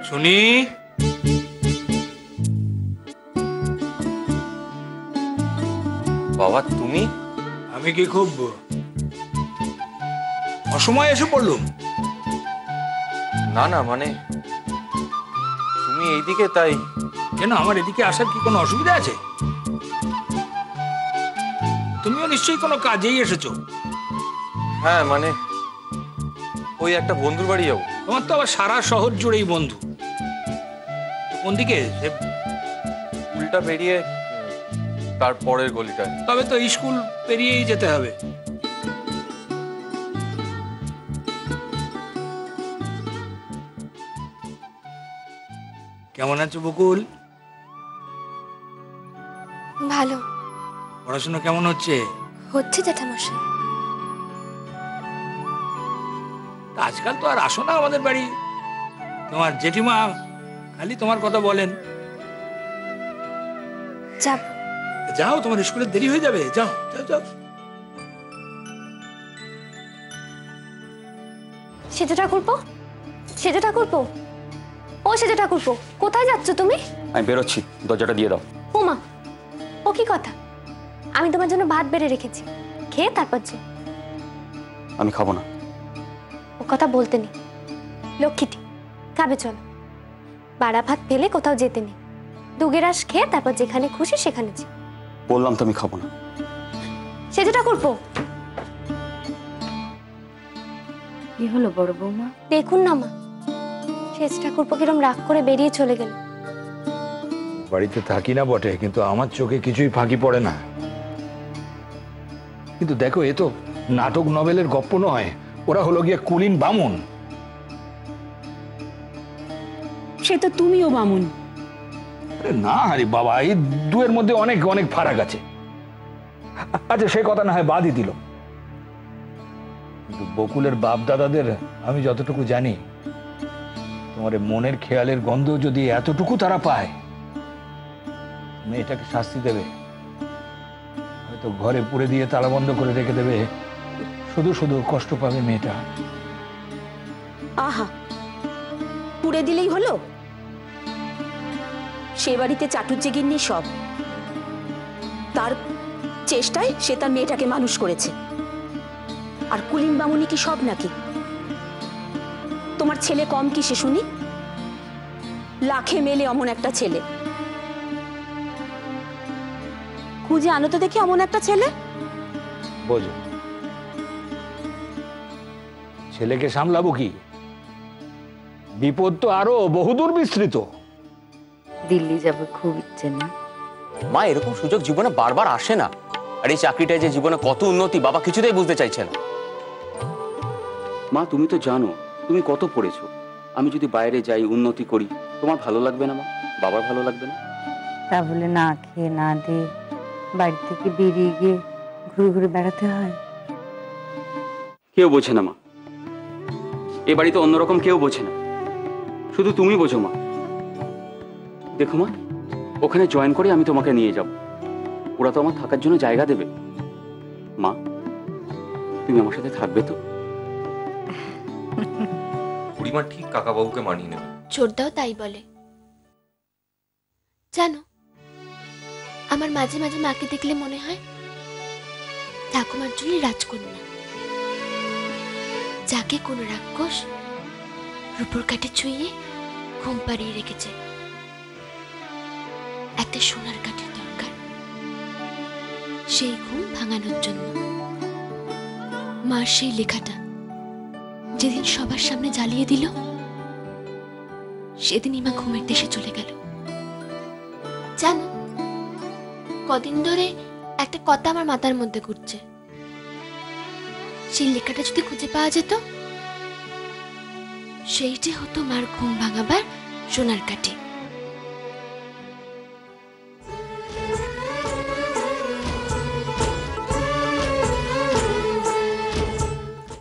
শুনি। বাবা তুমি? আমি কি খুব অসময়ে এসে পড়লুম? না না, মানে তুমি এইদিকে, তাই। কেন, আমার এদিকে আসার কি কোনো অসুবিধা আছে? তুমিও নিশ্চয়ই কোনো কাজেই এসেছো। হ্যাঁ, মানে ওই একটা বন্ধুর বাড়ি যাবো। তোমার তো আবার সারা শহর জুড়েই বন্ধু। কোন দিকে? স্কুলটা পেরিয়ে তারপরের গলিটায়। তবে তো স্কুল পেরিয়েই যেতে হবে। কেমন আছো বকুল? ভালো। পড়াশোনা কেমন হচ্ছে? হচ্ছে জ্যাঠামশাই। আজকাল তো আর আসো না আমাদের বাড়ি। তোমার জেঠিমা খালি তোমার কথা বলেন। যাব। যাও, তোমার স্কুলে দেরি হয়ে যাবে। যাও যাও যাও। সেজে ঠাকুরপো, সেজে ঠাকুরপো, ও সেজে ঠাকুরপো, কোথায় যাচ্ছ তুমি? আমি বেরোচ্ছি, দরজাটা দিয়ে দাও। ওমা, ও কি কথা? আমি তোমার জন্য ভাত বেড়ে রেখেছি, খেয়ে তারপর যে। আমি খাবো না। ও কথা বলতে নেই, লক্ষ্মীটি খাবে চলো। বাড়া ভাত ফেলে কোথাও যেতে নেই, দুগেরাস খেয়ে তারপর যেখানে খুশি সেখানে যে। বললাম তো আমি খাবো না। সেজে ঠাকুরপো। কি হলো বড় বৌমা? দেখুন না মা, সেজে ঠাকুরপো কিরম রাগ করে বেরিয়ে চলে গেল। বাড়িতে থাকি না বটে, কিন্তু আমার চোখে কিছুই ফাঁকি পড়ে না। কিন্তু দেখো, এ তো নাটক নভেলের গপ্প নয়, ওরা হলো গিয়ে কুলীন বামুন। সে তো তুমিও বামুন। না আরে বাবা, এই দুয়ের মধ্যে অনেক অনেক ফারাক আছে। আচ্ছা, সে কথা না হয় বাদই দিল। কিন্তু বকুলের বাপ দাদাদের আমি যতটুকু জানি, তোমার মনের খেয়ালের গন্ধ যদি এতটুকু তারা পায়, মেয়েটাকে শাস্তি দেবে। হয়তো ঘরে পুড়ে দিয়ে তালা বন্ধ করে রেখে দেবে, শুধু শুধু কষ্ট পাবে মেয়েটা। আহা, পুড়ে দিলেই হলো? সে বাড়িতে চাটুজ্জেগিন্নি সব। তার চেষ্টায় সে তার মেয়েটাকে মানুষ করেছে। আর কুলীন বামুনি কি সব নাকি? তোমার ছেলে কম কি সে শুনি? লাখে মেলে অমন একটা ছেলে খুঁজে আনো তো দেখি, অমন একটা ছেলে। বোঝো, ছেলেকে সামলাবো কি? বিপদ তো আরো বহুদূর বিস্তৃত। দিল্লি যাবে খুব ইচ্ছে না? মা, এরকম সুযোগ জীবনে বারবার আসে না। আর এই চাকরিটায় যে জীবনে কত উন্নতি, বাবা কিছুতেই বুঝতে চাইছে না। মা, তুমি তো জানো তুমি কত পড়েছো। আমি যদি বাইরে যাই, উন্নতি করি, তোমার ভালো লাগবে না মা? বাবার ভালো লাগবে না? তা বলে না খেয়ে না দিয়ে বাড়ি থেকে বেরিয়ে গিয়ে ঘুরে ঘুরে বেড়াতে হয়? কেউ বোঝে না মা, এ বাড়িতে অন্যরকম কেউ বোঝে না, শুধু তুমি বোঝো মা। দেখো মা, ওখানে জয়েন করে আমি তোমাকে নিয়ে যাব। ওরা তো আমার থাকার জন্য জায়গা দেবে। মা, তুমি আমার সাথে থাকবে তো? বুড়িমা ঠিক কাকাবাবুকে মানিয়ে নেবে। ছোটদাও তাই বলে। জানো, আমার মাঝে মাঝে মাকে দেখলে মনে হয় ঠাকুমার জন্য রাজকন্যা, যাকে কোন রাক্ষস রূপোর কাঠে ছুঁয়ে ঘুম পাড়িয়ে রেখেছে। একটা সোনার কাঠের দরকার সেই ঘুম ভাঙানোর জন্য। মার সেই লেখাটা যেদিন সবার সামনে জ্বালিয়ে দিল, সেদিনই মা ঘুমের দেশে চলে গেল। জানো, কদিন ধরে একটা কথা আমার মাথার মধ্যে ঘুরছে। সেই লেখাটা যদি খুঁজে পাওয়া যেত, সেইটি হতো মার ঘুম ভাঙাবার সোনার কাঠি।